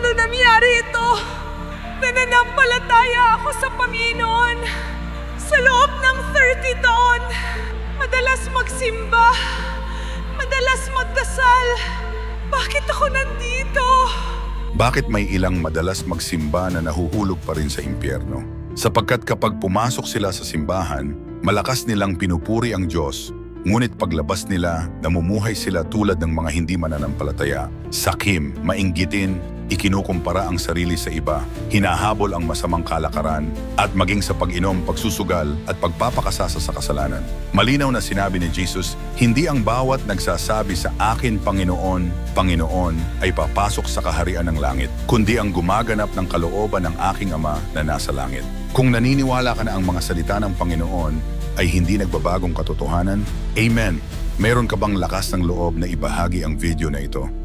Paano nangyari ito? Nananampalataya ako sa Panginoon. Sa loob ng 30 taon, madalas magsimba, madalas magdasal. Bakit ako nandito? Bakit may ilang madalas magsimba na nahuhulog pa rin sa impyerno? Sapagkat kapag pumasok sila sa simbahan, malakas nilang pinupuri ang Diyos. Ngunit paglabas nila, namumuhay sila tulad ng mga hindi mananampalataya. Sakim, mainggitin, ikinukumpara ang sarili sa iba, hinahabol ang masamang kalakaran, at maging sa pag-inom, pagsusugal at pagpapakasasa sa kasalanan. Malinaw na sinabi ni Jesus, hindi ang bawat nagsasabi sa akin, Panginoon, Panginoon, ay papasok sa kaharian ng langit, kundi ang gumaganap ng kalooban ng aking Ama na nasa langit. Kung naniniwala ka na ang mga salita ng Panginoon ay hindi nagbabagong katotohanan, Amen. Meron ka bang lakas ng loob na ibahagi ang video na ito?